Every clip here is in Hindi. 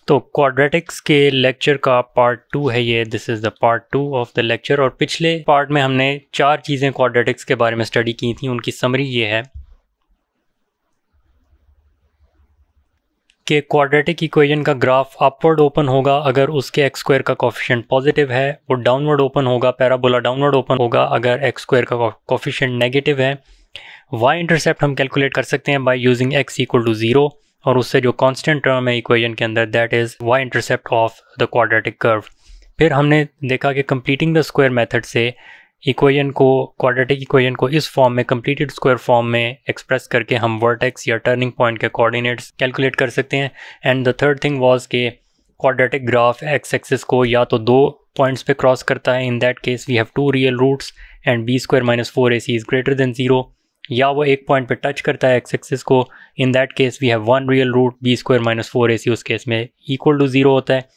तो क्वाड्रेटिक्स के लेक्चर का पार्ट 2 है ये। This is the part 2 of the lecture. और पिछले पार्ट में हमने 4 चीज़ें क्वाड्रेटिक्स के बारे में स्टडी की थी। उनकी समरी ये है कि क्वाड्रेटिक इक्वेशन का ग्राफ अपवर्ड ओपन होगा अगर उसके एक्स स्क्वायर का कोफिशिएंट पॉजिटिव है। वो डाउनवर्ड ओपन होगा, पैराबोला डाउनवर्ड ओपन होगा अगर एक्स स्क्वायर का कोफिशिएंट नेगेटिव है। वाई इंटरसेप्ट हम कैलकुलेट कर सकते हैं by using x equal to 0 और उससे जो कांस्टेंट टर्म है इक्वेशन के अंदर that is y intercept of the quadratic curve. फिर हमने देखा कि कंप्लीटिंग द स्क्वायर मेथड से इक्वेशन को, क्वाड्रेटिक इक्वेशन को इस फॉर्म में, कंप्लीटेड स्क्वायर फॉर्म में एक्सप्रेस करके हम वर्टेक्स या टर्निंग पॉइंट के कोऑर्डिनेट्स कैलकुलेट कर सकते हैं। And the third thing was कि क्वाड्रेटिक ग्राफ एक्स एक्सिस को या तो 2 पॉइंट्स पे क्रॉस करता है, in that case we have 2 real roots and b square minus 4ac is greater than 0, या वो एक पॉइंट पे टच करता है एक्स एक्सिस को, in that case we have 1 real root, b square minus 4ac उस केस में इक्वल टू 0 होता है।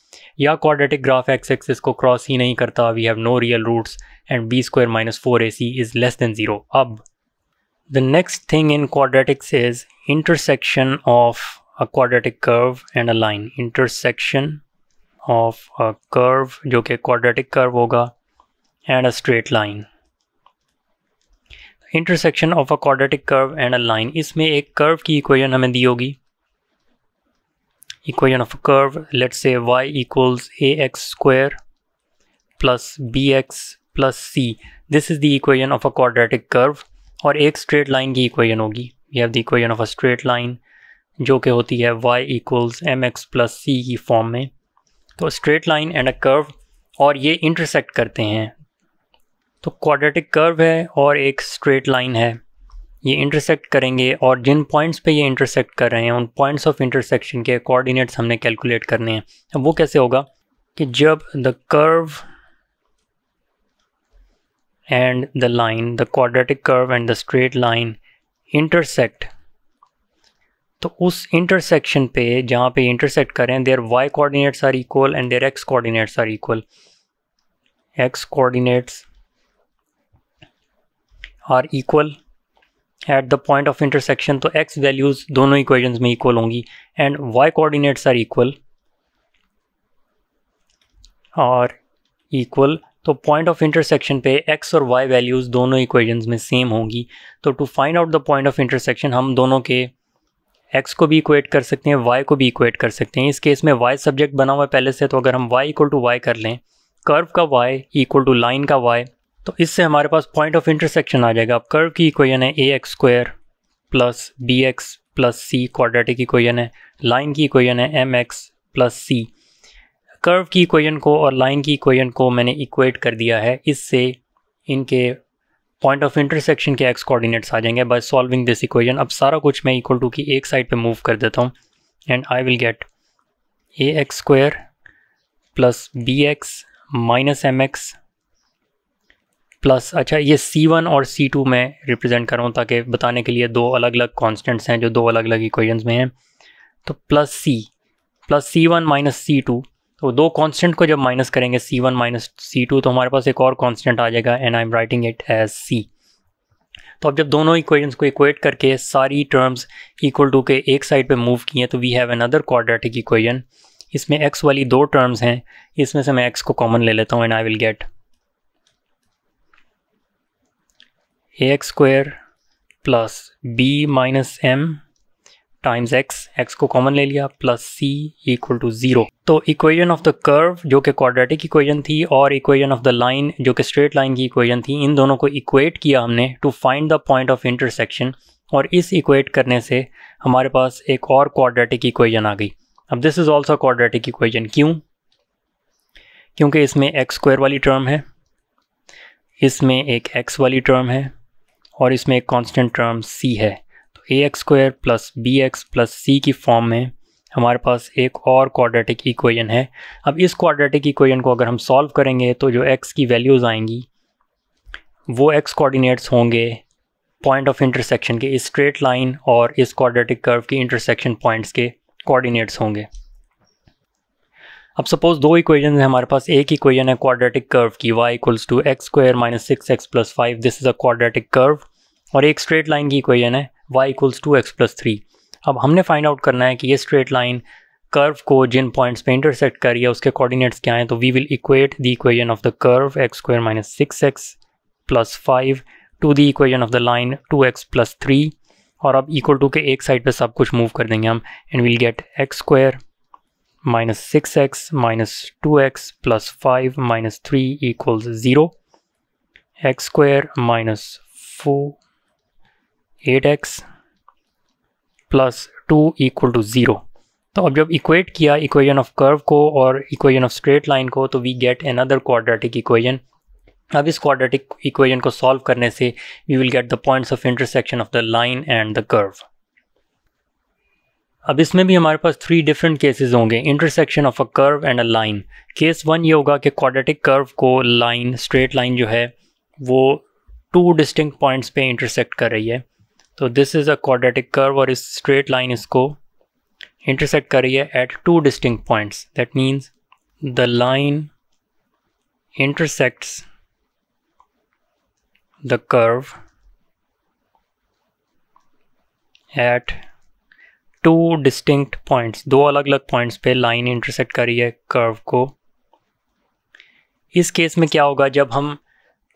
या क्वाड्रेटिक ग्राफ एक्स एक्सिस को क्रॉस ही नहीं करता, we have no real roots and b square minus 4ac is less than 0. अब the next thing in quadratics is intersection of a quadratic curve and a line. Intersection of a curve जो कि quadratic curve होगा and a straight line. Intersection of a quadratic curve and a line. इसमें एक curve की equation हमें दी होगी. Equation of a curve, let's say y equals ax square plus bx plus c. This is the equation of a quadratic curve. और एक straight line की equation होगी. We have the equation of a straight line जो कि होती है y equals mx plus c की फॉर्म में। तो straight line and a curve और ये intersect करते हैं। तो quadratic curve है और एक straight line है, ये intersect करेंगे और जिन points पे ये intersect कर रहे हैं उन points of intersection के coordinates हमने calculate करने हैं। अब वो कैसे होगा कि जब the curve and the line, the quadratic curve and the straight line intersect, तो उस intersection पे जहाँ पे intersect करें their y coordinates are equal and their x coordinates are equal. X coordinates are equal at the point of intersection, तो x values दोनों equations में equal होंगी and y coordinates are equal और equal, तो पॉइंट ऑफ इंटरसेक्शन पे x और y वैल्यूज़ दोनों इक्वेशंस में सेम होंगी। तो to find out the point of intersection हम दोनों के x को भी इक्वेट कर सकते हैं, y को भी इक्वेट कर सकते हैं। इस केस में y सब्जेक्ट बना हुआ है पहले से, तो अगर हम y इक्वल टू y कर लें, कर्व का y इक्वल टू लाइन का y, तो इससे हमारे पास पॉइंट ऑफ इंटरसेक्शन आ जाएगा। अब कर्व की इक्वेशन है ax square plus bx plus c, quadratic equation है। लाइन की इक्वेशन है mx प्लस c। कर्व की इक्वेशन को और लाइन की इक्वेशन को मैंने इक्वेट कर दिया है, इससे इनके पॉइंट ऑफ इंटरसेक्शन के एक्स कोऑर्डिनेट्स आ जाएंगे बाय सॉल्विंग दिस इक्वेशन। अब सारा कुछ मैं इक्वल टू की एक साइड पे मूव कर देता हूँ and I will gate ax square plus bx minus mx plus, अच्छा ये c1 और c2 मैं रिप्रेजेंट कर रहा हूँ ताकि बताने के लिए 2 अलग अलग कॉन्स्टेंट्स हैं जो 2 अलग अलग इक्वेशंस में हैं। तो प्लस c1 माइनस c2, तो 2 कांस्टेंट को जब माइनस करेंगे c1 माइनस c2 तो हमारे पास एक और कांस्टेंट आ जाएगा and I am writing it as c। तो अब जब दोनों इक्वेशंस को इक्वेट करके सारी टर्म्स इक्वल टू के एक साइड पे मूव किए हैं तो we have another quadratic equation. इसमें x वाली 2 टर्म्स हैं, इसमें से मैं x को कॉमन ले लेता हूँ and I will gate ax square plus b minus m times x को कॉमन ले लिया प्लस c इक्वल टू 0। तो इक्वेशन ऑफ द कर्व जो कि क्वाड्रेटिक इक्वेशन थी और इक्वेशन ऑफ द लाइन जो कि स्ट्रेट लाइन की इक्वेशन थी, इन दोनों को इक्वेट किया हमने to find the point of intersection और इस इक्वेट करने से हमारे पास एक और क्वाड्रेटिक इक्वेशन आ गई। अब this is also quadratic equation. क्यों? क्योंकि इसमें x स्क्वायर वाली टर्म है, इसमें एक x वाली टर्म है और इसमें एक कांस्टेंट टर्म c है। ax square plus bx plus c की फॉर्म में हमारे पास एक और क्वाड्रेटिक इक्वेशन है। अब इस क्वाड्रेटिक इक्वेशन को अगर हम सॉल्व करेंगे तो जो x की वैल्यूज़ आएंगी वो x कोऑर्डिनेट्स होंगे पॉइंट ऑफ इंटरसेक्शन के, इस स्ट्रेट लाइन और इस क्वाड्रेटिक कर्व की इंटरसेक्शन पॉइंट्स के कोऑर्डिनेट्स होंगे। अब सपोज 2 इक्वेशन हैं हमारे पास। एक इक्वेशन है क्वाड्रेटिक कर्व की y equals to x square minus 6x plus 5, this is a quadratic curve, और एक स्ट्रेट लाइन की इक्वेशन है y equals to x plus 3। अब हमने फाइंड आउट करना है कि ये स्ट्रेट लाइन कर्व को जिन पॉइंट्स पे इंटरसेक्ट कर रही है उसके कोऑर्डिनेट्स क्या हैं, तो we will equate the equation of the curve x square minus 6x plus 5 to the equation of the line 2x plus 3, और अब इक्वल टू के एक साइड पे सब कुछ मूव कर देंगे हम, and will get x square minus 6x minus 2x plus 5 minus 3 equals 0, x square minus 8x plus 2 equal to 0। तो अब जब इक्वेट किया इक्वेशन ऑफ कर्व को और इक्वेशन ऑफ स्ट्रेट लाइन को, तो we get another quadratic equation. अब इस क्वाड्रेटिक इक्वेशन को सॉल्व करने से we will get the points of intersection of the line and the curve. अब इसमें भी हमारे पास 3 डिफरेंट केसेस होंगे, intersection of a curve and a line. Case 1 ये होगा कि क्वाड्रेटिक कर्व को लाइन, स्ट्रेट लाइन जो है वो 2 डिस्टिंक्ट पॉइंट्स पे इंटरसेक्ट कर रही है। तो this is a quadratic curve और इस स्ट्रेट लाइन इसको इंटरसेक्ट कर रही है at 2 distinct points. That means the line intersects the curve at 2 distinct points, 2 अलग अलग पॉइंट्स पे लाइन इंटरसेक्ट कर रही है कर्व को। इस केस में क्या होगा, जब हम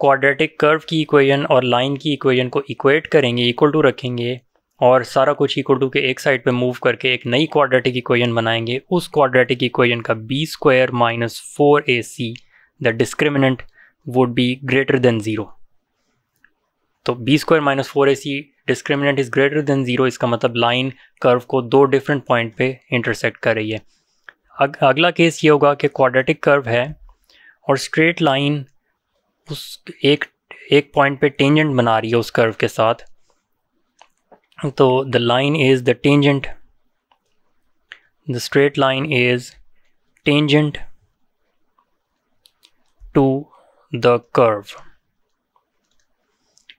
क्वाड्रेटिक कर्व की इक्वेशन और लाइन की इक्वेशन को इक्वेट करेंगे, इक्वल टू रखेंगे और सारा कुछ इक्वल टू के एक साइड पे मूव करके एक नई क्वाड्रेटिक इक्वेशन बनाएंगे, उस क्वाड्रेटिक इक्वेशन का b square minus 4ac the discriminant would be greater than 0। तो b square minus 4ac discriminant is greater than 0, इसका मतलब लाइन कर्व को 2 डिफरेंट पॉइंट पे इंटरसेक्ट कर रही है। अगला केस ये होगा कि क्वाड्रेटिक कर्व है और स्ट्रेट लाइन उस एक पॉइंट पे टेंजेंट बना रही है उस कर्व के साथ। तो the line is the tangent, the straight line is tangent to the curve,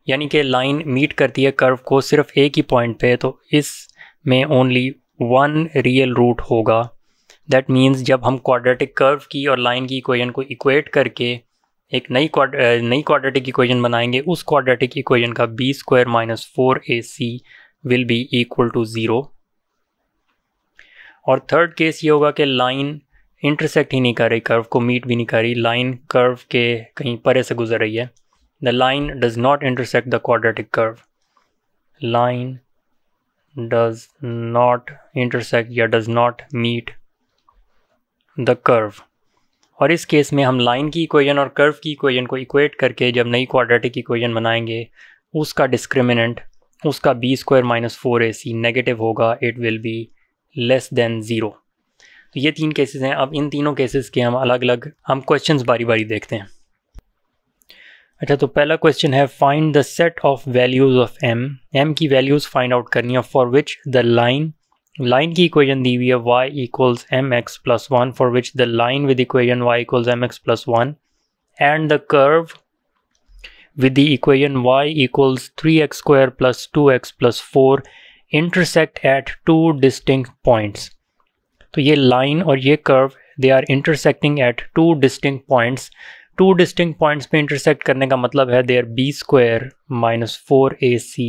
यानी कि लाइन मीट करती है कर्व को सिर्फ एक ही पॉइंट पे, तो इसमें ओनली 1 रियल रूट होगा। दैट मीन्स जब हम क्वाड्रेटिक कर्व की और लाइन की इक्वेशन को इक्वेट करके एक नई क्वाड्रेटिक इक्वेशन बनाएंगे, उस क्वाड्रेटिक इक्वेशन का b square minus 4ac will be equal to 0। और थर्ड केस ये होगा कि लाइन इंटरसेक्ट ही नहीं कर रही, कर्व को मीट भी नहीं कर रही, लाइन कर्व के कहीं परे से गुजर रही है। The line does not intersect the quadratic curve. Line does not intersect या does not meet the curve. और इस केस में हम लाइन की इक्वेशन और कर्व की इक्वेशन को इक्वेट करके जब नई क्वाड्रेटिक इक्वेशन बनाएंगे, उसका डिस्क्रिमिनेंट, उसका b square minus 4ac negative होगा, it will be less than 0। तो ये 3 केसेस हैं। अब इन तीनों केसेस के हम अलग अलग क्वेश्चंस बारी बारी देखते हैं। अच्छा, तो पहला क्वेश्चन है find the set of values of m की वैल्यूज़ फाइंड आउट करनी है फॉर विच द लाइन की इक्वेशन दी हुई है y equals mx plus 1, for which the line with equation y equals mx plus 1 and the curve with the equation y equals 3x square plus 2x plus 4 intersect at 2 distinct points. तो ये लाइन और ये curve they are intersecting at 2 distinct points. 2 distinct points पे इंटरसेक्ट करने का मतलब है there b square minus 4ac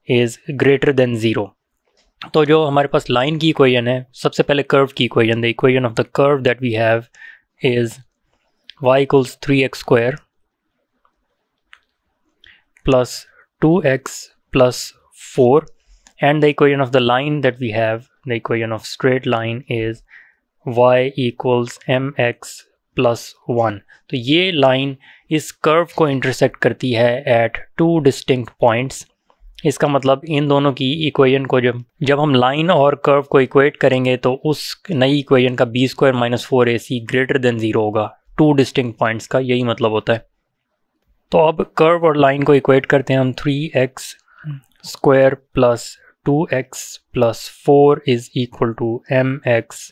is greater than 0। तो जो हमारे पास लाइन की इक्वेशन है, सबसे पहले कर्व की equation, the equation of the curve that we have is y equals 3x square plus 2x plus 4 and the equation of the line that we have, the equation of straight line is y equals mx plus 1। तो ये लाइन इस कर्व को इंटरसेक्ट करती है एट 2 डिस्टिंक्ट पॉइंट्स। इसका मतलब इन दोनों की इक्वेशन को जब हम लाइन और कर्व को इक्वेट करेंगे तो उस नई इक्वेशन का b square minus 4ac greater than 0 होगा। 2 डिस्टिंक्ट पॉइंट्स का यही मतलब होता है। तो अब कर्व और लाइन को इक्वेट करते हैं हम। 3x square plus 2x plus 4 is equal to mx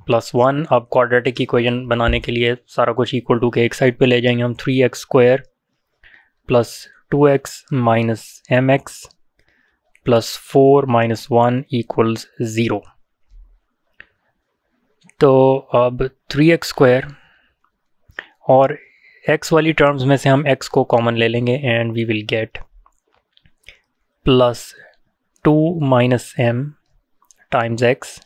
plus 1। अब क्वाड्रेटिक इक्वेशन बनाने के लिए सारा कुछ इक्वल टू के एक साइड पे ले जाएंगे हम। 3x square plus 2x minus mx plus 4 minus 1 equals 0। तो अब 3x स्क्वायर और x वाली टर्म्स में से हम x को कॉमन ले लेंगे and we will get plus 2 minus m times x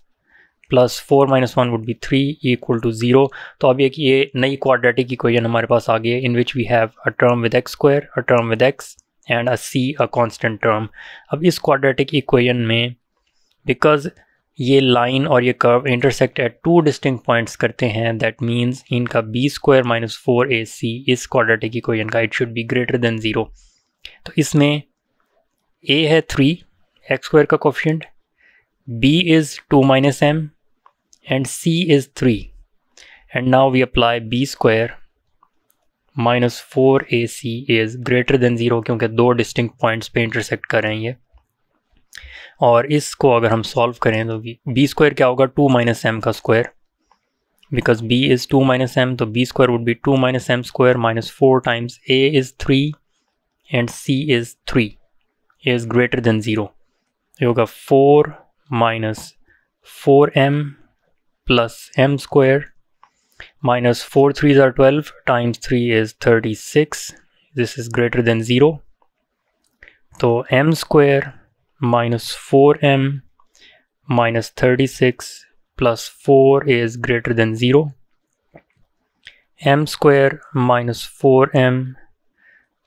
plus 4 minus 1 would be 3 equal to 0। तो अब एक ये नई क्वाड्रेटिक इक्वेशन हमारे पास आ गई है in which we have a term with x square, a term with x and a c, a constant term. अब इस क्वाड्रेटिक इक्वेशन में बिकॉज ये लाइन और ये curve intersect at two distinct points करते हैं, दैट मीन्स इनका बी स्क्वायर माइनस 4ac इस क्वाड्रेटिक इक्वेशन का it should be greater than 0। तो इसमें a है 3 एक्स स्क्वायर का coefficient, b is 2 minus m and c is 3, and now we apply b square minus 4ac is greater than 0 क्योंकि दो डिस्टिंक्ट पॉइंट्स पे इंटरसेक्ट कर रहे हैं ये। और इसको अगर हम सॉल्व करें तो b स्क्वायर क्या होगा 2 minus m का square, because b is 2 minus m, तो b square would be 2 minus m square minus 4 times a is 3 and c is 3 is greater than 0। ये होगा 4 minus 4m plus m square minus 4 3s are 12 times 3 is 36, this is greater than 0। तो m square minus 4m minus 36 plus 4 is greater than 0, m square minus 4m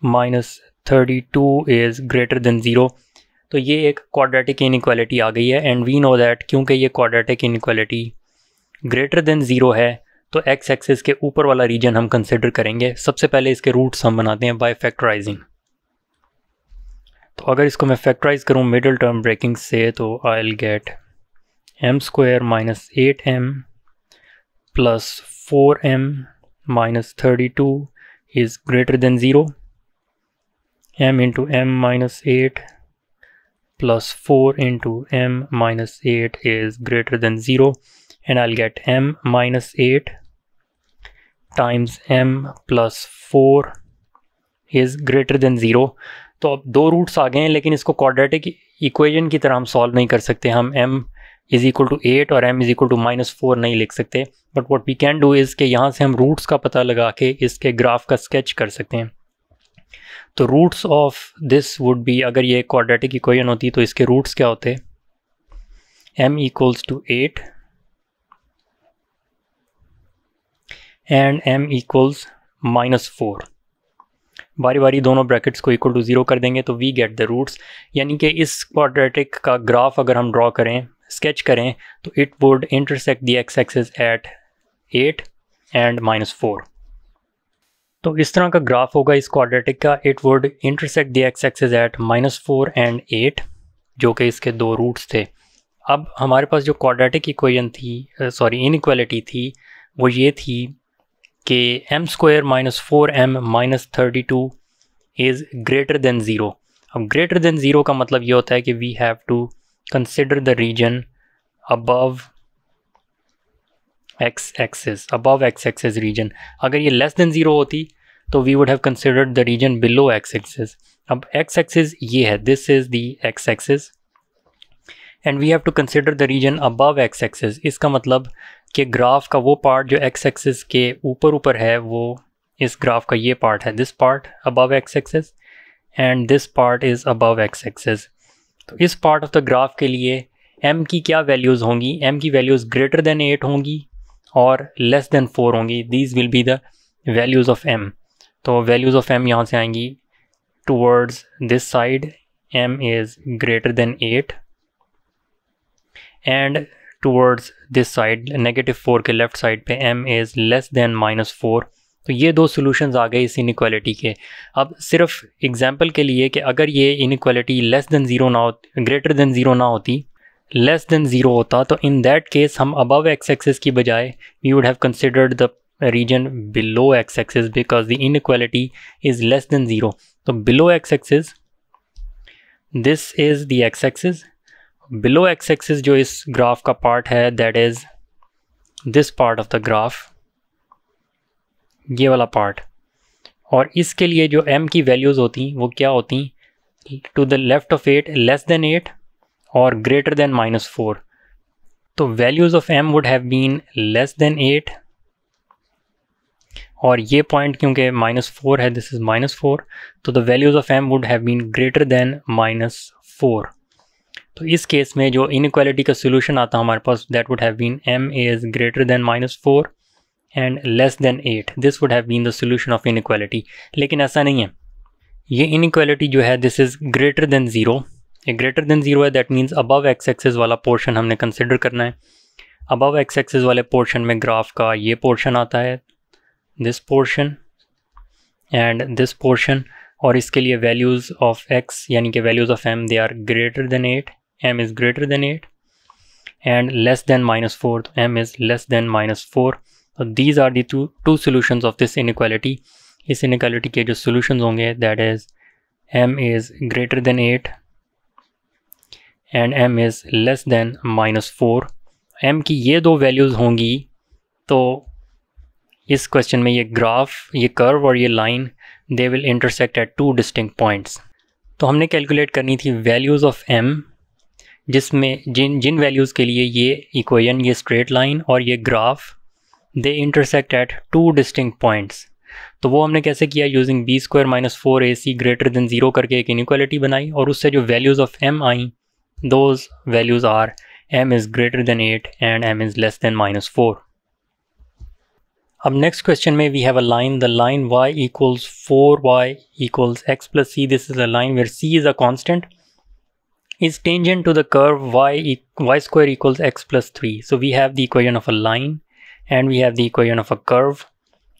minus 32 is greater than 0। तो ये एक क्वाड्रेटिक इनइक्वालिटी आ गई है एंड वी नो दैट क्योंकि ये क्वाड्रेटिक इनइक्वालिटी ग्रेटर देन 0 है तो एक्स एक्सिस के ऊपर वाला रीजन हम कंसिडर करेंगे। सबसे पहले इसके रूट्स हम बनाते हैं बाय फैक्टराइजिंग। तो अगर इसको मैं फैक्टराइज करूँ मिडिल टर्म ब्रेकिंग से तो आई will gate m square minus 8m plus 4m minus 32 is greater than 0, m into m minus 8 plus 4 into m minus 8 is greater than 0, and I'll get m minus 8 times m plus 4 is greater than 0। तो अब दो रूट्स आ गए हैं लेकिन इसको क्वाड्रेटिक इक्वेशन की तरह हम सॉल्व नहीं कर सकते। हम m इज़ इक्वल टू 8 और m इज़ इक्वल टू -4 नहीं लिख सकते, but what we can do is कि यहाँ से हम रूट्स का पता लगा के इसके ग्राफ का स्केच कर सकते हैं। तो roots of this would be, अगर ये क्वाड्रेटिक इक्वेशन होती तो इसके रूट्स क्या होते, m equals to 8 and m equals -4। बारी बारी दोनों ब्रैकेट्स को इक्वल टू 0 कर देंगे तो वी गेट द रूट्स, यानी कि इस क्वाड्रेटिक का ग्राफ अगर हम ड्रॉ करें, स्केच करें, तो it would intersect the x axis at 8 and -4। तो इस तरह का ग्राफ होगा इस क्वाड्रेटिक का। It would intersect the x axis at -4 and 8 जो कि इसके दो रूट्स थे। अब हमारे पास जो क्वाड्रेटिक इक्वेशन थी, इनइक्वालिटी थी, वो ये थी कि m square minus 4m minus 32 is greater than 0। अब ग्रेटर देन 0 का मतलब ये होता है कि we have to consider the region above x axis region. अगर ये लेस देन 0 होती तो we would have considered the region below x axis. अब x एक्सिस ये है, this is the x axis and we have to consider the region above x axis. इसका मतलब कि ग्राफ का वो पार्ट जो x एक्सिस के ऊपर है वो इस ग्राफ का ये पार्ट है, this part above x axis and this part is above x axis. तो इस पार्ट ऑफ द ग्राफ के लिए m की क्या वैल्यूज़ होंगी, m की वैल्यूज़ ग्रेटर देन 8 होंगी और लेस देन 4 होंगी। These will be the values of m। तो वैल्यूज़ ऑफ m यहाँ से आएंगी towards this side, m is greater than 8 and towards this side -4 के लेफ़्ट साइड पे m इज़ लेस देन -4। तो ये दो सॉल्यूशंस आ गए इस इनइक्वालिटी के। अब सिर्फ एग्जांपल के लिए कि अगर ये इनइक्वालिटी लेस देन 0 ना हो, ग्रेटर देन 0 ना होती, लेस देन 0 होता, तो इन दैट केस हम अबव x एक्सिस की बजाय we would have considered the region below x axis because the inequality is less than 0। तो below x axis, this is the x axis, below x axis जो इस ग्राफ का पार्ट है that is this part of the graph, ये वाला पार्ट। और इसके लिए जो m की वैल्यूज़ होती वो क्या होती, to the left of 8 less than 8 और ग्रेटर देन -4। तो values of m would have been less than 8 और ये पॉइंट क्योंकि -4 है, दिस इज़ -4, तो the values of m would have been greater than -4। तो इस केस में जो इनइक्वालिटी का सोल्यूशन आता हमारे पास, that would have been m is greater than -4 and less than 8. This would have been the solution of inequality. लेकिन ऐसा नहीं है, ये इनइक्वालिटी जो है दिस इज़ ग्रेटर देन 0. ये ग्रेटर देन 0 है, that means above x axis वाला पोर्शन हमने कंसिडर करना है. अबव एक्स एक्सिस वाले पोर्शन में ग्राफ का ये पोर्शन आता है, this portion and this portion, और इसके लिए वैल्यूज़ ऑफ x यानी कि values of m they are greater than 8, m is greater than 8 and less than -4, तो m इज़ लेस देन -4. तो these are the two solutions of this inequality. इस इनइक्वालिटी के जो सोल्यूशंस होंगे that is m is greater than 8 and m is less than -4. m की ये दो वैल्यूज़ होंगी तो इस क्वेश्चन में ये ग्राफ, ये कर्व और ये line they will intersect at 2 distinct points. तो हमने कैलकुलेट करनी थी वैल्यूज़ ऑफ m, जिसमें जिन वैल्यूज़ के लिए ये इक्वेशन, ये स्ट्रेट लाइन और ये graph they intersect at 2 distinct points. तो वो हमने कैसे किया, using b² - 4ac greater than 0 करके एक इनइक्वालिटी बनाई, और उससे जो वैल्यूज़ ऑफ m आई, those values are m is greater than 8 and m is less than -4. अब नेक्स्ट क्वेश्चन में we have a line, the line y equals 4y equals x plus c. This is a line where c is a constant, is tangent to the curve y square equals x plus 3. So we have the equation of a line and we have the equation of a curve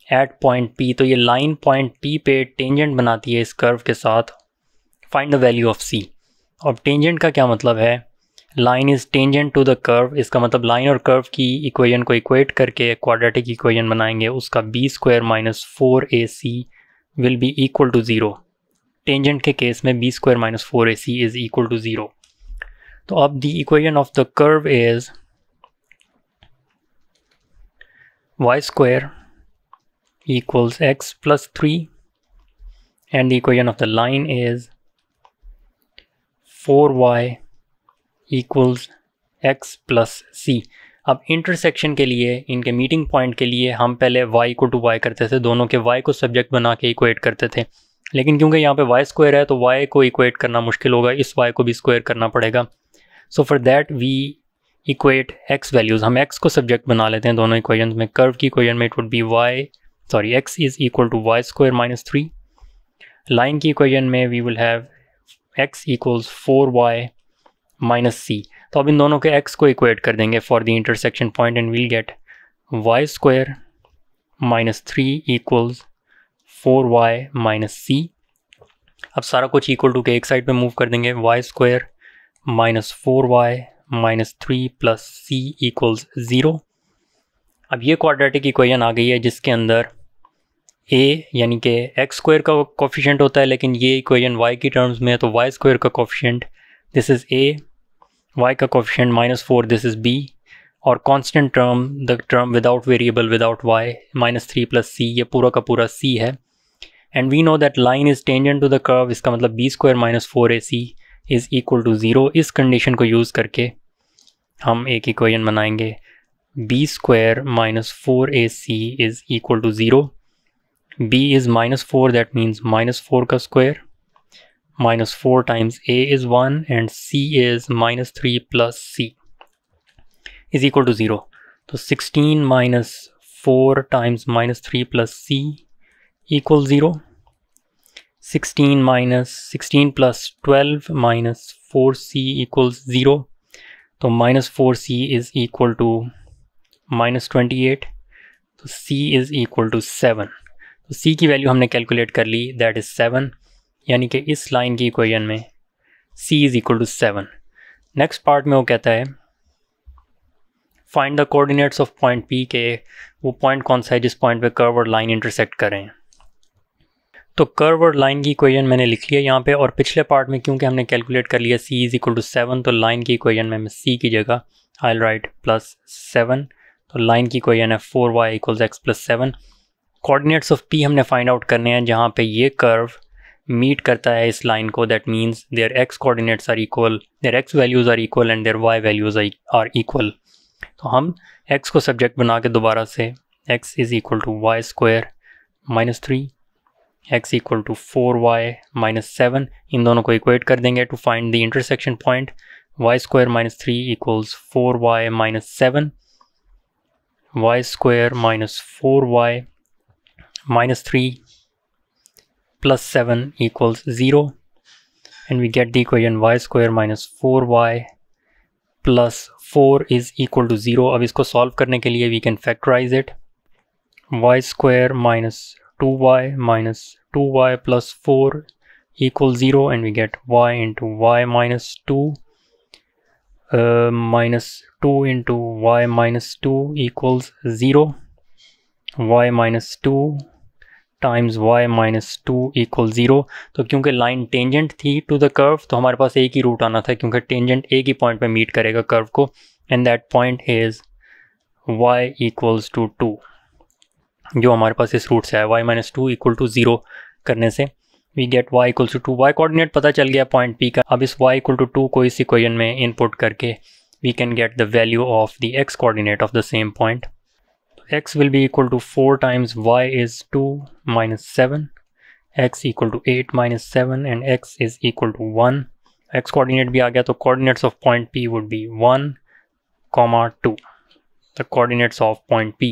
at point P. तो ये line point P पे tangent बनाती है इस curve के साथ. Find the value of c. अब tangent का क्या मतलब है, line is tangent to the curve, इसका मतलब लाइन और कर्व की इक्वेशन को इक्वेट करके क्वाड्रेटिक इक्वेशन बनाएंगे, उसका b² - 4ac will be equal to 0. Tangent के केस में b² - 4ac is equal to 0. तो अब the equation of the curve is y² equals x plus 3 and the equation of the line is 4y equals x plus c. अब इंटरसेक्शन के लिए, इनके मीटिंग पॉइंट के लिए हम पहले y को टू y करते थे, दोनों के y को सब्जेक्ट बना के इक्वेट करते थे. लेकिन क्योंकि यहाँ पे y² है तो y को इक्वेट करना मुश्किल होगा, इस y को भी स्क्वायर करना पड़ेगा. So for that we equate x values, हम x को सब्जेक्ट बना लेते हैं दोनों इक्वेशन में. कर्व की इक्वेशन में it would be x is equal to y² - 3. Line की इक्वेशन में we will have x equals 4y minus c. तो अब इन दोनों के x को इक्वेट कर देंगे for the intersection point and we'll get y² - 3 equals 4y minus c. अब सारा कुछ इक्वल टू के एक साइड पे मूव कर देंगे, y² - 4y minus 3 plus c equals 0. अब ये क्वाड्रेटिक इक्वेशन आ गई है जिसके अंदर a यानी कि x² का कोफिशिएंट होता है, लेकिन ये इक्वेशन y की टर्म्स में है तो y² का coefficient this is a, y का कोफिशिएंट -4 दिस इज़ b, और constant term, the term without variable without y -3 plus c, ये पूरा का पूरा c है. And we know that line is tangent to the curve, इसका मतलब b² - 4ac is equal to 0. इस कंडीशन को यूज़ करके हम एक इक्वेशन बनाएंगे, b² - 4ac is equal to 0. b is -4, that means -4 का square, -4 times a is 1 and c is -3 plus c is equal to 0. तो 16 minus 4 times -3 plus c equals 0. 16 plus 12 minus 4c equals 0. तो -4c is equal to -28. तो c is equal to 7. तो c की वैल्यू हमने कैलकुलेट कर ली, दैट इज़ 7, यानी कि इस लाइन की इक्वेशन में c is equal to 7. Next part में वो कहता है find the coordinates of point p के, वो पॉइंट कौन सा है जिस पॉइंट पे कर्व और लाइन इंटरसेक्ट करें. तो कर्व और लाइन की इक्वेशन मैंने लिख लिया यहाँ पे, और पिछले पार्ट में क्योंकि हमने कैलकुलेट कर लिया c इज़ इक्वल टू 7, तो लाइन की इक्वेशन में मैं c की जगह आई विल राइट +7. तो लाइन की इक्वेशन है 4y equals x plus 7. Coordinates of p हमने फाइंड आउट करने हैं जहाँ पे ये कर्व मीट करता है इस लाइन को, that means their x coordinates are equal, their x values are equal and their y values are equal. तो हम x को सब्जेक्ट बना के दोबारा से x is equal to y² - 3, x equal to 4y - 7, इन दोनों को इक्वेट कर देंगे to find the intersection point. y square minus 3 equals 4y minus 7, y square minus 4y minus 3 plus 7 equals 0, and we get the equation y square minus 4y plus 4 is equal to 0. अब इसको सॉल्व करने के लिए we can factorize it. Y square minus 2y minus 2y plus 4 equals 0, and we get y into y minus 2 minus 2 into y minus 2 equals 0. y minus 2 times y minus 2 equal 0. तो क्योंकि लाइन टेंजेंट थी टू द कर्व तो हमारे पास एक ही रूट आना था, क्योंकि टेंजेंट एक ही पॉइंट पे मीट करेगा कर्व को, and that point is y equals to 2, जो हमारे पास इस रूट से है. y माइनस 2 इक्वल टू 0 करने से we get y equals to 2. y coordinate पता चल गया पॉइंट P का. अब इस y इक्वल टू 2 को इस इक्वेशन में इनपुट करके we can get the value of the x coordinate of the same point. x will be equal to 4 times y is 2 minus 7, x equal to 8 minus 7, and x is equal to 1. x coordinate भी आ गया, तो coordinates of point P would be 1, 2, the coordinates of point P.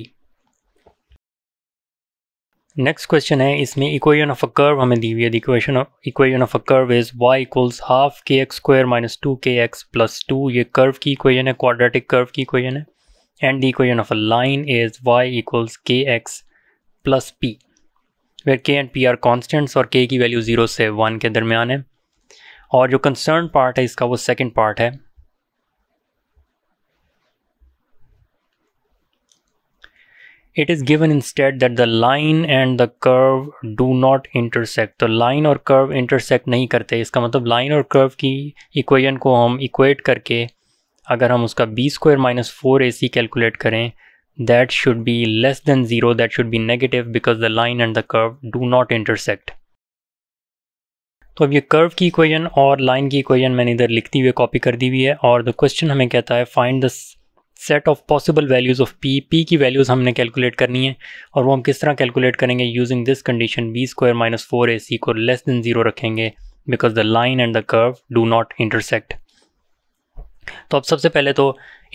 Next question है, इसमें equation of a curve हमें दी हुई है. The equation of a curve is y equals half kx square minus 2kx plus 2. ये curve की equation है, quadratic curve की equation है. And the equation of a line is y equals kx plus p, where k and p are constants और k की वैल्यू 0 से 1 के दरमियान है. और जो concerned part है इसका वो second part है. It is given instead that the line and the curve do not intersect. तो line और curve intersect नहीं करते. इसका मतलब line और curve की equation को हम equate करके अगर हम उसका b square minus 4ac calculate करें, that should be less than 0, that should be negative because the line and the curve do not intersect. तो अब ये कर्व की इक्वेशन और लाइन की इक्वेशन मैंने इधर लिखती हुई कॉपी कर दी हुई है, और द क्वेश्चन हमें कहता है find the set of possible values of p. p की वैल्यूज़ हमने कैलकुलेट करनी है, और वो हम किस तरह कैलकुलेट करेंगे, using this condition b square minus 4ac को लेस देन 0 रखेंगे because the line and the curve do not intersect. तो अब सबसे पहले तो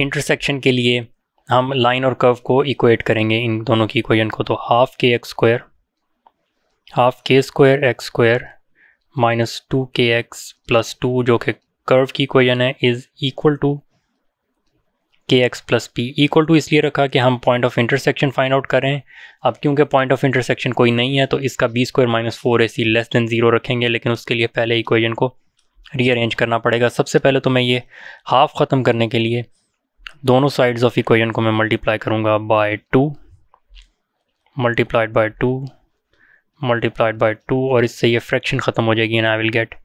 इंटरसेक्शन के लिए हम लाइन और कर्व को इक्वेट करेंगे इन दोनों की इक्वेशन को. तो हाफ के square x square minus 2kx plus 2 जो कि कर्व की इक्वेशन है is equal to kx plus p. Equal to इसलिए रखा कि हम point of intersection find out करें. अब क्योंकि पॉइंट ऑफ इंटरसेक्शन कोई नहीं है तो इसका b square minus 4ac less than 0 रखेंगे, लेकिन उसके लिए पहले इक्वेशन को रीअरेंज करना पड़ेगा. सबसे पहले तो मैं ये हाफ ख़त्म करने के लिए दोनों साइड्स ऑफ इक्वेशन को मैं मल्टीप्लाई करूँगा by 2, multiplied by 2, multiplied by 2, और इससे ये फ्रैक्शन ख़त्म हो जाएगी and I will get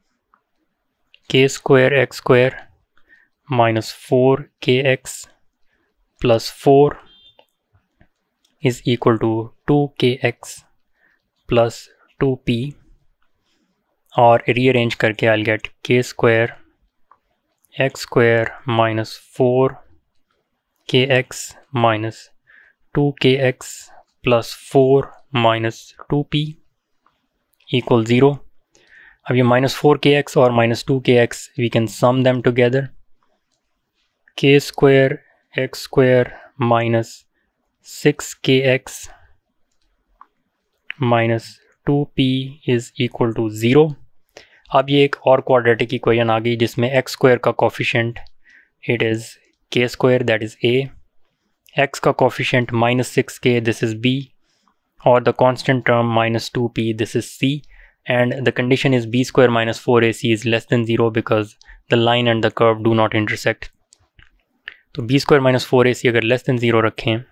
k square x square minus 4kx plus 4 is equal to 2kx plus 2p, और रीअरेंज करके I will get k square x square minus 4kx minus 2kx plus 4 minus 2p equal 0. अब ये माइनस 4kx और minus 2kx we can sum them together. k square x square minus 6kx minus 2p is equal to 0. अब ये एक और क्वाड्रेटिक इक्वेशन आ गई जिसमें एक्स स्क्वायर का coefficient it is k square that is a, x का coefficient minus 6k this is b, और the constant term minus 2p this is c, and the condition is b square minus 4ac is less than 0 because the line and the curve do not intersect. तो b स्क्वायर माइनस 4ac अगर लेस देन 0 रखें,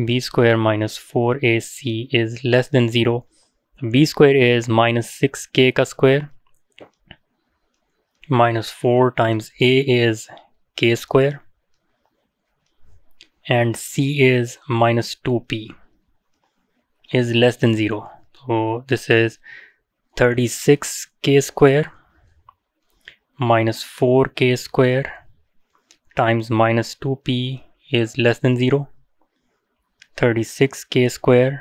b square minus 4ac is less than 0. b square is minus 6k का square minus 4 times a is k square and c is minus 2p is less than 0. So this is 36k square minus 4k square times minus 2p is less than 0. 36k square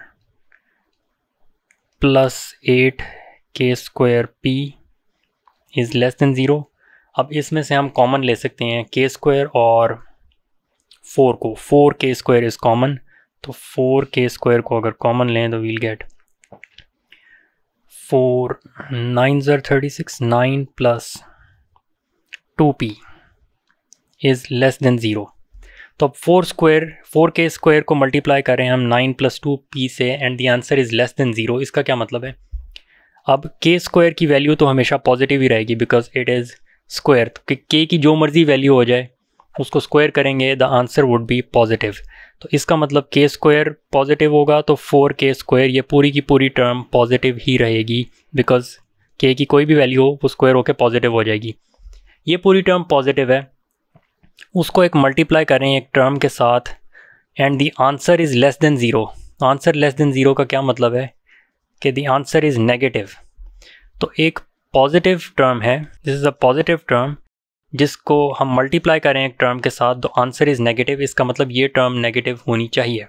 plus 8k square p is less than 0. अब इसमें से हम कॉमन ले सकते हैं के स्क्वायर और 4 को, 4k स्क्वायर इज़ कॉमन, तो 4k स्क्वायर को अगर कॉमन लें तो we'll get 4 9s are 36, 9 plus 2p is less than 0। तो अब 4k स्क्वायर को मल्टीप्लाई करें हम 9 प्लस 2p से and the answer is less than 0। इसका क्या मतलब है? अब k स्क्वायर की वैल्यू तो हमेशा पॉजिटिव ही रहेगी बिकॉज इट इज़ स्क्वायर, तो k की जो मर्जी वैल्यू हो जाए उसको स्क्वायर करेंगे the answer would be positive. तो इसका मतलब k स्क्वायर पॉजिटिव होगा तो 4k स्क्वायर ये पूरी की पूरी टर्म पॉजिटिव ही रहेगी बिकॉज k की कोई भी वैल्यू हो वो स्क्वायर होकर पॉजिटिव हो जाएगी। ये पूरी टर्म पॉजिटिव है, उसको एक मल्टीप्लाई करें एक टर्म के साथ and the answer is less than 0। Answer less than 0 का क्या मतलब है कि द आंसर इज़ नेगेटिव। तो एक पॉजिटिव टर्म है, this is a positive term, जिसको हम मल्टीप्लाई करें एक टर्म के साथ तो आंसर इज़ नेगेटिव। इसका मतलब ये टर्म नेगेटिव होनी चाहिए।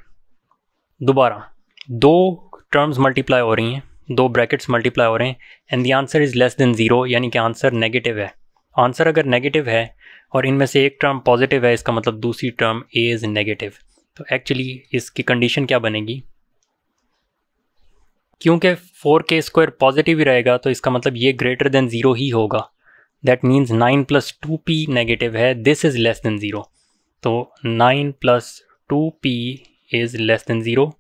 दोबारा दो टर्म्स मल्टीप्लाई हो रही हैं, दो ब्रैकेट्स मल्टीप्लाई हो रहे हैं and the answer is less than 0, यानी कि आंसर नेगेटिव है। आंसर अगर नेगेटिव है और इनमें से एक टर्म पॉजिटिव है, इसका मतलब दूसरी टर्म ए इज़ नेगेटिव। तो एक्चुअली इसकी कंडीशन क्या बनेगी? क्योंकि 4k स्क्वायर पॉजिटिव ही रहेगा तो इसका मतलब ये ग्रेटर देन 0 ही होगा। That means 9 plus 2p negative है, दिस इज़ लेस देन 0। तो 9 plus 2p is less than 0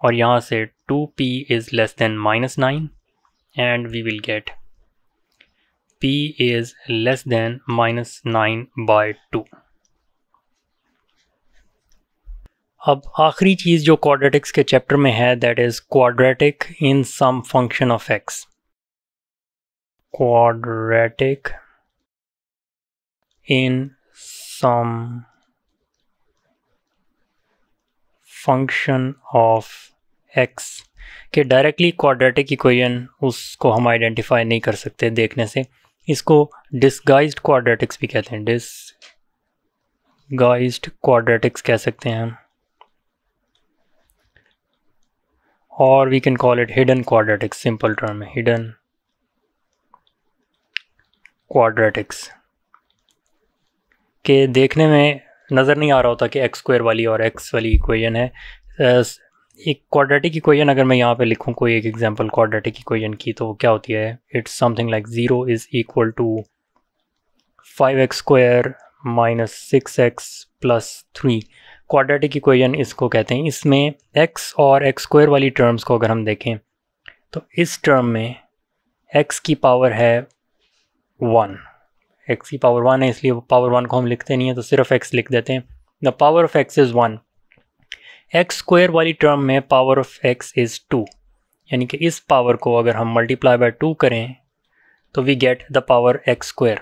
और यहाँ से 2p is less than -9 and we will get p is less than -9/2। अब आखिरी चीज़ जो क्वाड्रेटिक्स के चैप्टर में है that is quadratic in some function of x। quadratic in some function of x के डायरेक्टली क्वाड्रेटिक इक्वेशन उसको हम आइडेंटिफाई नहीं कर सकते देखने से, इसको डिसगाइज्ड क्वाड्रेटिक्स भी कहते हैं, डिसगाइज्ड क्वाड्रेटिक्स कह सकते हैं हम, और we can call it hidden quadratics. Simple term है हिडन क्वाड्रेटिक्स के देखने में नज़र नहीं आ रहा होता कि एक्स स्क्वायर वाली और एक्स वाली इक्वेशन है। एक क्वाड्रेटिक इक्वेशन अगर मैं यहाँ पे लिखूँ कोई एक एग्जांपल क्वाड्रेटिक इक्वेशन की, तो क्या होती है? It's something like 0 is equal to 5x square minus 6x plus 3। Quadratic equation इसको कहते हैं। इसमें x और x स्क्वायर वाली टर्म्स को अगर हम देखें तो इस टर्म में x की पावर है 1, x की पावर 1 है, इसलिए पावर 1 को हम लिखते नहीं हैं तो सिर्फ x लिख देते हैं। The power of x is 1। x square वाली टर्म में पावर ऑफ x इज़ 2, यानी कि इस पावर को अगर हम मल्टीप्लाई बाय 2 करें तो we get the power x square.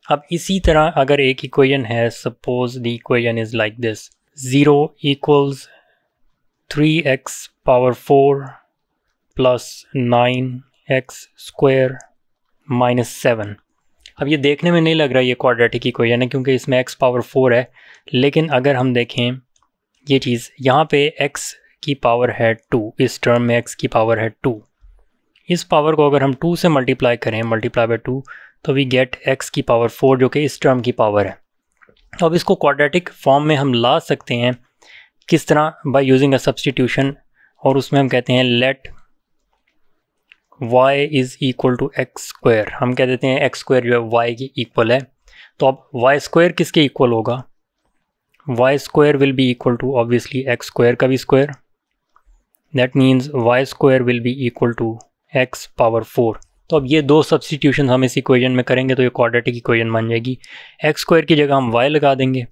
अब इसी तरह अगर एक इक्वेशन है, suppose the equation is like this, 0 equals 3x power 4 plus 9x square minus 7। अब ये देखने में नहीं लग रहा ये क्वाड्रेटिक इक्वेशन है क्योंकि इसमें x पावर 4 है, लेकिन अगर हम देखें ये चीज़ यहाँ पे x की पावर है 2, इस टर्म में x की पावर है 2, इस पावर को अगर हम 2 से मल्टीप्लाई करें, मल्टीप्लाई बाय 2, तो वी गेट x की पावर 4 जो कि इस टर्म की पावर है। अब इसको क्वाड्रेटिक फॉर्म में हम ला सकते हैं किस तरह? बाय यूजिंग अ सब्स्टिट्यूशन, और उसमें हम कहते हैं let y is equal to x square. हम कह देते हैं एक्स स्क्वायर जो है y की इक्वल है, तो अब y स्क्वायर किसके इक्वल होगा? y square will be equal to obviously x square का भी square, that means y square will be equal to x power 4। तो अब ये दो सब्स्टिट्यूशन हम इस इक्वेशन में करेंगे तो ये क्वाड्रेटिक इक्वेशन बन जाएगी। x स्क्वायर की जगह हम y लगा देंगे,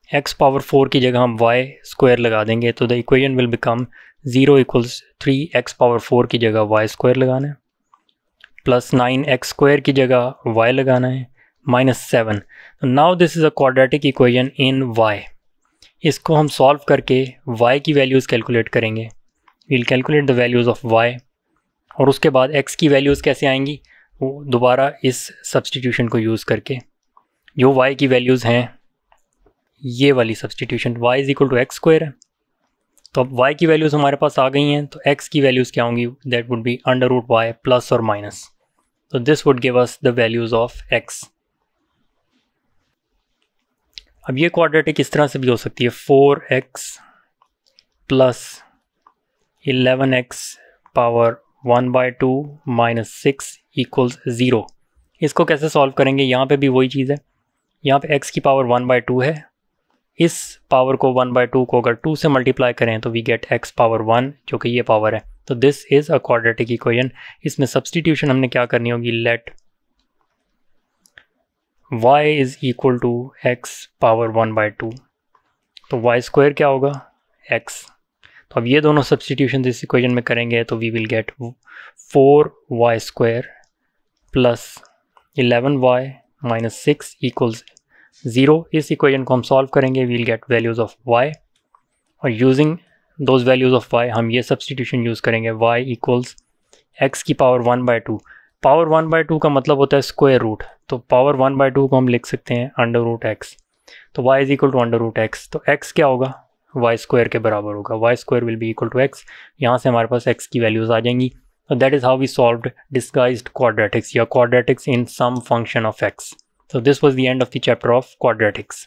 x पावर 4 की जगह हम y स्क्वायर लगा देंगे, तो the equation will become 0 equals 3x power 4 की जगह y स्क्वायर लगाना है, प्लस 9x स्क्वायर की जगह y लगाना है, minus 7। Now this is a quadratic equation in y। इसको हम सॉल्व करके y की वैल्यूज़ कैलकुलेट करेंगे, we'll calculate the values of y, और उसके बाद x की वैल्यूज़ कैसे आएंगी? वो दोबारा इस सब्स्टिट्यूशन को यूज़ करके, जो y की वैल्यूज़ हैं ये वाली substitution, y is equal to x square है, तो अब y की वैल्यूज़ हमारे पास आ गई हैं, तो x की वैल्यूज़ क्या होंगी? That would be under root y plus और माइनस, तो this would give us the values of x। अब ये क्वाड्रेटिक इस तरह से भी हो सकती है, 4x plus 11x power 1/2 minus 6 equals 0। इसको कैसे सॉल्व करेंगे? यहाँ पे भी वही चीज़ है, यहाँ पे x की पावर 1/2 है, इस पावर को 1/2 को अगर 2 से मल्टीप्लाई करें तो वी गेट x पावर 1 जो कि ये पावर है। तो this is a quadratic equation. इसमें सब्सटीट्यूशन हमने क्या करनी होगी, let y is equal to x power 1/2, तो y स्क्वायर क्या होगा, x। तो अब ये दोनों सब्सटीट्यूशन इस इक्वेशन में करेंगे तो we will get 4y square plus 11y minus 6 equals 0। इस इक्वेशन को हम सॉल्व करेंगे, we'll get values of y, और using those values of y हम ये सब्सटीट्यूशन यूज़ करेंगे, y इक्वल्स x की पावर 1/2। पावर 1/2 का मतलब होता है स्क्वायर रूट, तो पावर 1/2 को हम लिख सकते हैं अंडर रूट x, तो y is equal to under root x। तो x क्या होगा, y स्क्वायर के बराबर होगा, y square will be equal to x। यहाँ से हमारे पास x की वैल्यूज़ आ जाएंगी। So that is how we solved disguised quadratics, या quadratics in some function of x. So this was the end of the chapter of quadratics.